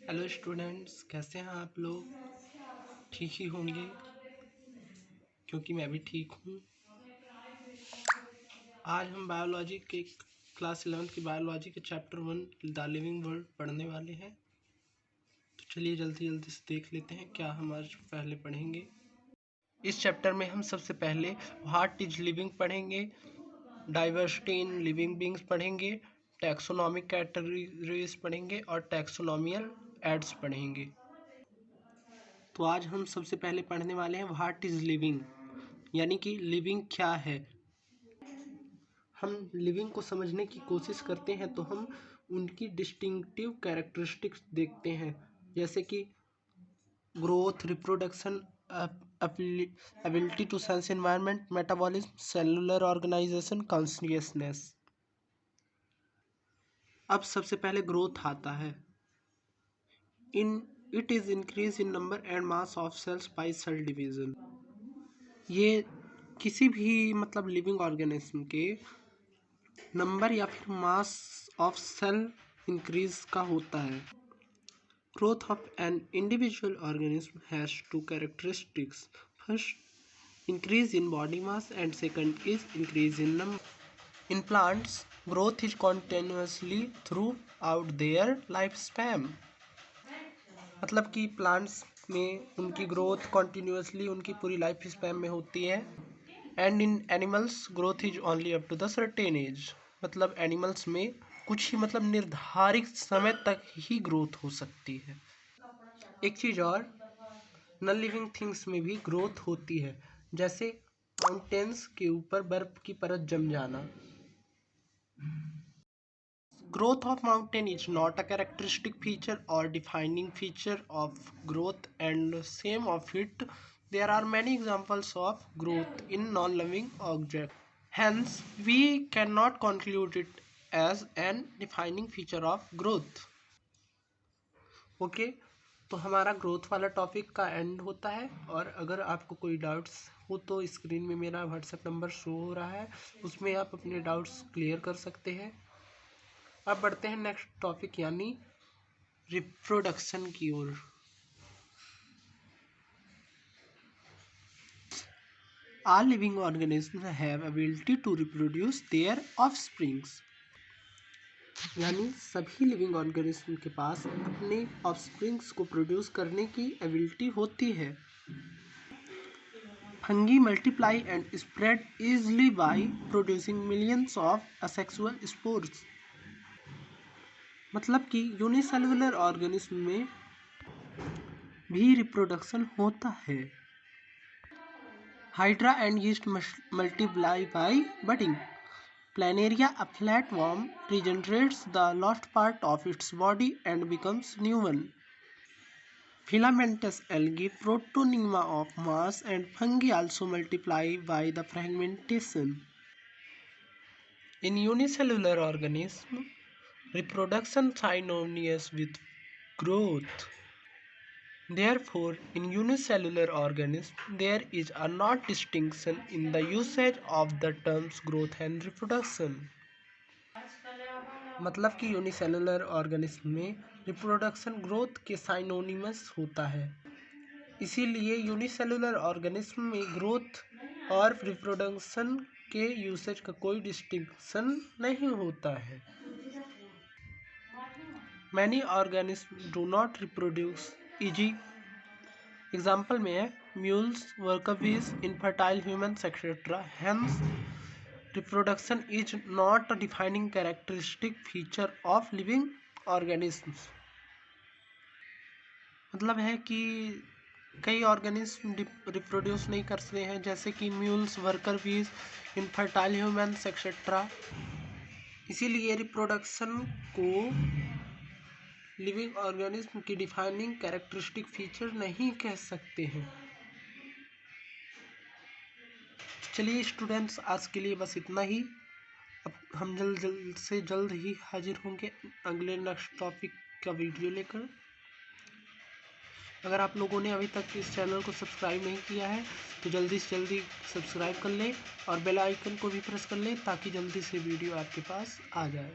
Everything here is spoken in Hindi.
हेलो स्टूडेंट्स, कैसे हैं आप लोग? ठीक ही होंगे क्योंकि मैं भी ठीक हूँ। आज हम बायोलॉजी के क्लास 11 की बायोलॉजी के चैप्टर 1 द लिविंग वर्ल्ड पढ़ने वाले हैं। तो चलिए जल्दी जल्दी से देख लेते हैं क्या हम आज पहले पढ़ेंगे। इस चैप्टर में हम सबसे पहले व्हाट इज लिविंग पढ़ेंगे, डाइवर्सिटी इन लिविंग बींग्स पढ़ेंगे, टैक्सोनॉमिक कैटेगरीज पढ़ेंगे और टैक्सोनॉमियल एड्स पढ़ेंगे। तो आज हम सबसे पहले पढ़ने वाले हैं व्हाट इज लिविंग, यानी कि लिविंग क्या है। हम लिविंग को समझने की कोशिश करते हैं तो हम उनकी डिस्टिंक्टिव कैरेक्टरिस्टिक्स देखते हैं, जैसे कि growth, reproduction, ability to sense environment, metabolism, cellular organisation, consciousness. अब सबसे पहले ग्रोथ आता है। It is increase in number and mass of cells by cell division. ये किसी भी लिविंग ऑर्गेनिज्म के नंबर या फिर मास ऑफ सेल इंक्रीज का होता है। Growth of an individual organism has to characteristics. First, increase in body mass and second is increase in number. In plants, growth is continuously throughout their lifespan. कि प्लांट्स में उनकी ग्रोथ कॉन्टिन्यूसली उनकी पूरी लाइफ स्पैन में होती है। And in animals growth is only up to the certain age. Animals में कुछ ही निर्धारित समय तक ही ग्रोथ हो सकती है। एक चीज़ और, नॉन लिविंग थिंग्स में भी ग्रोथ होती है, जैसे माउंटेन्स के ऊपर बर्फ की परत जम जाना। Growth of mountain is not a characteristic feature or defining feature of growth, and same of it, there are many examples of growth in non-living objects. Hence, we cannot conclude it as an defining feature of growth. Okay, तो हमारा ग्रोथ वाला टॉपिक का एंड होता है। और अगर आपको कोई डाउट्स हो तो स्क्रीन में मेरा व्हाट्सएप नंबर शो हो रहा है, उसमें आप अपने डाउट्स क्लियर कर सकते हैं। अब बढ़ते हैं नेक्स्ट टॉपिक यानी रिप्रोडक्शन की ओर। All living organisms have ability to reproduce their offsprings. यानी सभी लिविंग ऑर्गेनिज्म के पास अपने ऑफस्प्रिंग्स को प्रोड्यूस करने की एबिलिटी होती है। Fungi multiply and spread easily by producing millions of asexual spores. कि यूनिसेलुलर ऑर्गेनिज्म में भी रिप्रोडक्शन होता है। Hydra and yeast multiply by budding. Planaria, a flatworm, regenerates the lost part of its body and becomes new one. Filamentous algae, Protonema of Mars, and fungi also multiply by the fragmentation. In unicellular organism, reproduction synonymous with growth. Therefore, in unicellular organism, there is a not distinction in the usage of the terms growth and reproduction. कि यूनिसेलुलर ऑर्गेनिज्म में रिप्रोडक्शन ग्रोथ के साइनोनिमस होता है, इसीलिए यूनिसेलुलर ऑर्गेनिज्म में ग्रोथ और रिप्रोडक्शन के यूसेज का कोई डिस्टिंक्शन नहीं होता है। Many organism do not reproduce easy. Example में है म्यूल्स, वर्कर बीज, infertile humans etcetera. Hence reproduction is not a defining characteristic feature of living organisms. है कि कई ऑर्गेनिज्म रिप्रोड्यूस नहीं करते हैं, जैसे कि म्यूल्स, वर्कर बीज, इनफर्टाइल ह्यूमन्स एक्सेट्रा। इसीलिए रिप्रोडक्शन को लिविंग ऑर्गेनिज्म की डिफाइनिंग कैरेक्टरिस्टिक फीचर नहीं कह सकते हैं। चलिए स्टूडेंट्स, आज के लिए बस इतना ही। अब हम जल्द से जल्द ही हाजिर होंगे अगले नेक्स्ट टॉपिक का वीडियो लेकर। अगर आप लोगों ने अभी तक इस चैनल को सब्सक्राइब नहीं किया है तो जल्दी से जल्दी सब्सक्राइब कर लें और बेल आइकन को भी प्रेस कर लें ताकि जल्दी से वीडियो आपके पास आ जाए।